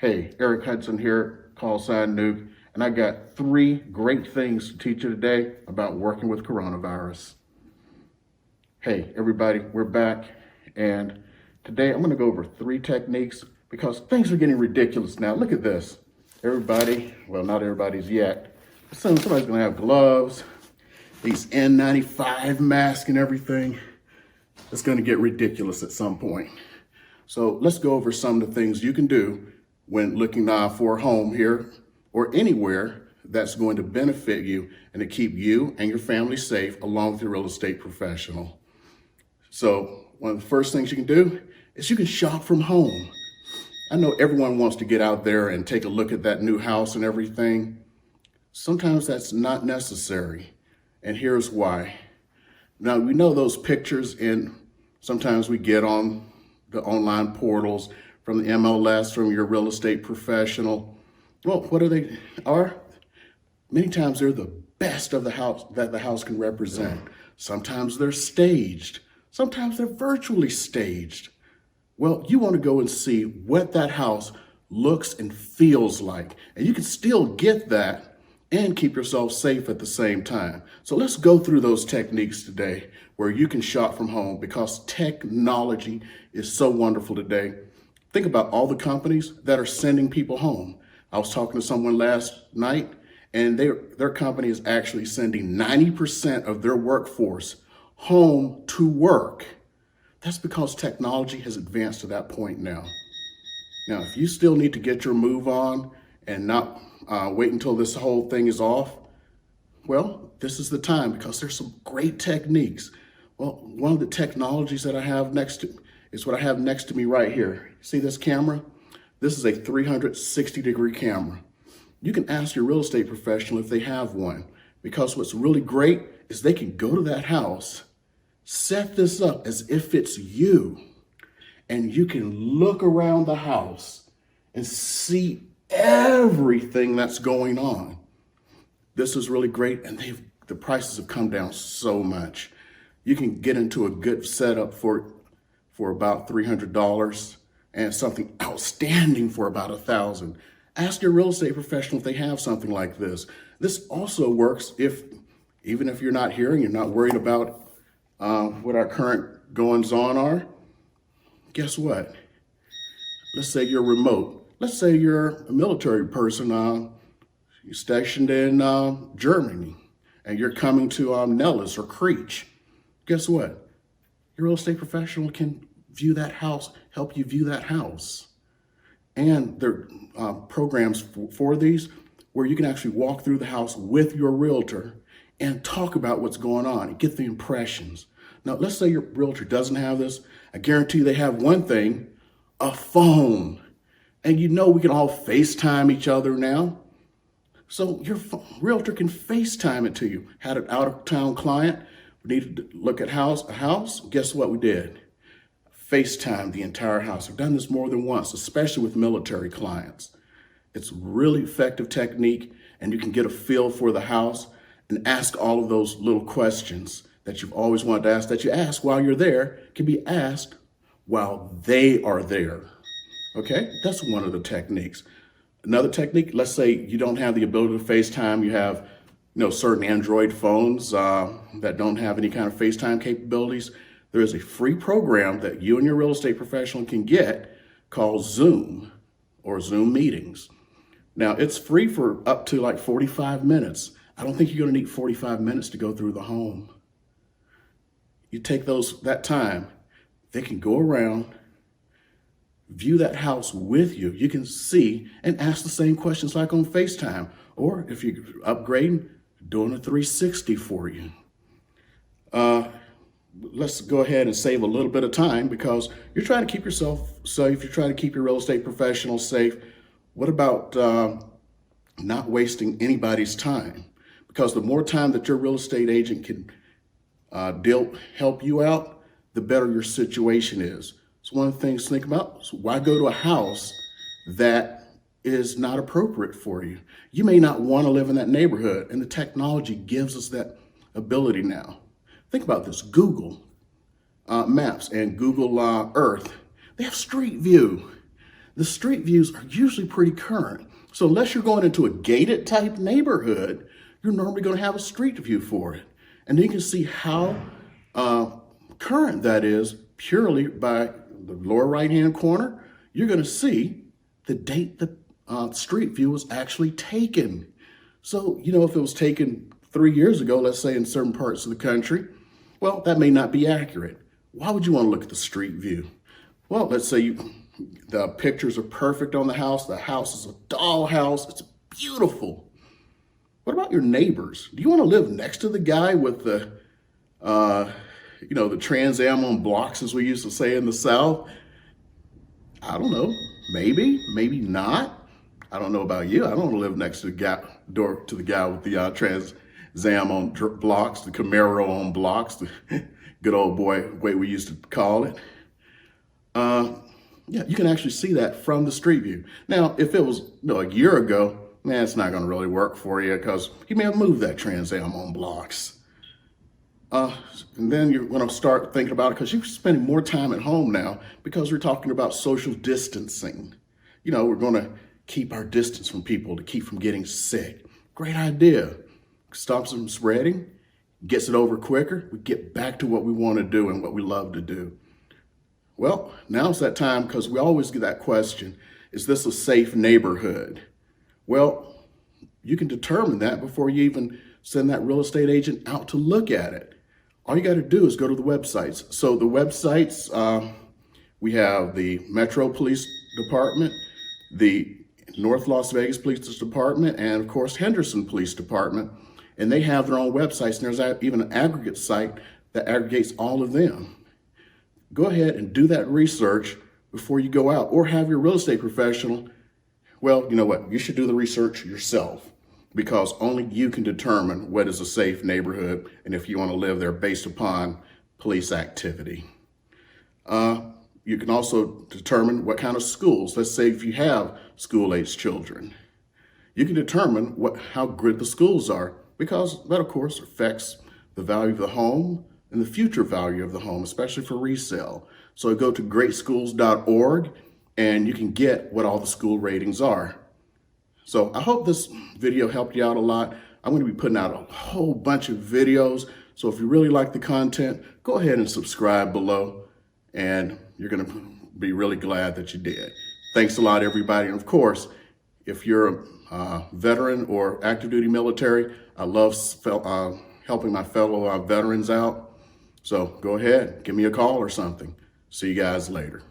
Hey, Eric Hudson here, call sign Nuke, and I got three great things to teach you today about working with coronavirus. Hey, everybody, we're back, and today I'm going to go over three techniques because things are getting ridiculous now. Look at this. Everybody, well, not everybody's yet, but somebody's going to have gloves, these N95 masks and everything. It's going to get ridiculous at some point. So let's go over some of the things you can do when looking for a home here or anywhere that's going to benefit you and to keep you and your family safe along with your real estate professional. So one of the first things you can do is you can shop from home. I know everyone wants to get out there and take a look at that new house and everything. Sometimes that's not necessary, and here's why. Now, we know those pictures, and sometimes we get on the online portals from the MLS, from your real estate professional. Well, what they are? Many times they're the best of the house that the house can represent. Sometimes they're staged. Sometimes they're virtually staged. Well, you want to go and see what that house looks and feels like. And you can still get that and keep yourself safe at the same time. So let's go through those techniques today where you can shop from home because technology is so wonderful today. Think about all the companies that are sending people home. I was talking to someone last night, and their company is actually sending 90% of their workforce home to work. That's because technology has advanced to that point now. Now, if you still need to get your move on and not wait until this whole thing is off, well, this is the time because there's some great techniques. Well, one of the technologies that I have is what I have next to me right here. See this camera? This is a 360-degree camera. You can ask your real estate professional if they have one, because what's really great is they can go to that house, set this up as if it's you, and you can look around the house and see everything that's going on. This is really great, and the prices have come down so much. You can get into a good setup for about $300 and something outstanding for about $1,000. Ask your real estate professional if they have something like this. This also works even if you're not here and you're not worried about what our current goings on are. Guess what? Let's say you're remote. Let's say you're a military person, you're stationed in Germany, and you're coming to Nellis or Creech. Guess what? Your real estate professional can view that house, help you view that house. And there are programs for these where you can actually walk through the house with your realtor and talk about what's going on and get the impressions. Now, let's say your realtor doesn't have this. I guarantee they have one thing, a phone. And you know we can all FaceTime each other now. So your realtor can FaceTime it to you. Had an out-of-town client, we needed to look at a house. Guess what we did? FaceTime the entire house. I've done this more than once, especially with military clients. It's a really effective technique, and you can get a feel for the house and ask all of those little questions that you've always wanted to ask, that you ask while you're there, can be asked while they are there. Okay, that's one of the techniques. Another technique, let's say you don't have the ability to FaceTime, you have certain Android phones that don't have any kind of FaceTime capabilities. There is a free program that you and your real estate professional can get called Zoom or Zoom meetings. Now, it's free for up to like 45 minutes. I don't think you're going to need 45 minutes to go through the home. You take that time, they can go around, view that house with you. You can see and ask the same questions like on FaceTime, or if you're upgrading, doing a 360 for you. Let's go ahead and save a little bit of time because you're trying to keep yourself safe. You're trying to keep your real estate professional safe. What about not wasting anybody's time? Because the more time that your real estate agent can help you out, the better your situation is. So one of the things to think about is why go to a house that is not appropriate for you? You may not want to live in that neighborhood, and the technology gives us that ability now. Think about this, Google Maps and Google Earth, they have Street View. the street views are usually pretty current. So unless you're going into a gated type neighborhood, you're normally going to have a street view for it. And you can see how current that is purely by the lower right-hand corner. You're going to see the date the street view was actually taken. So, you know, if it was taken 3 years ago, let's say in certain parts of the country, well, that may not be accurate. Why would you want to look at the street view? Well, let's say the pictures are perfect on the house. The house is a dollhouse. It's beautiful. What about your neighbors? Do you want to live next to the guy with the, the Trans Am on blocks, as we used to say in the South? I don't know. Maybe not. I don't know about you. I don't want to live next to the guy with the Trans Am on blocks, the Camaro on blocks, the good old boy way we used to call it. Yeah, you can actually see that from the street view. Now, if it was a year ago, man, it's not going to really work for you because he may have moved that Trans Am on blocks. And then you're going to start thinking about it because you're spending more time at home now because we're talking about social distancing. You know, we're going to keep our distance from people to keep from getting sick. Great idea. Stops them spreading, gets it over quicker. We get back to what we want to do and what we love to do. Well, now's that time because we always get that question, is this a safe neighborhood? Well, you can determine that before you even send that real estate agent out to look at it. All you got to do is go to the websites. So the websites, we have the Metro Police Department, the North Las Vegas Police Department, and of course, Henderson Police Department. And they have their own websites, and there's even an aggregate site that aggregates all of them. Go ahead and do that research before you go out, or have your real estate professional. Well, you know what? You should do the research yourself because only you can determine what is a safe neighborhood and if you want to live there based upon police activity. You can also determine what kind of schools. Let's say if you have school-aged children, you can determine how good the schools are because that, of course, affects the value of the home and the future value of the home, especially for resale. So go to greatschools.org and you can get what all the school ratings are. So I hope this video helped you out a lot. I'm going to be putting out a whole bunch of videos. So if you really like the content, go ahead and subscribe below and you're going to be really glad that you did. Thanks a lot, everybody. And of course, if you're a veteran or active duty military, I love helping my fellow veterans out. So go ahead, give me a call or something. See you guys later.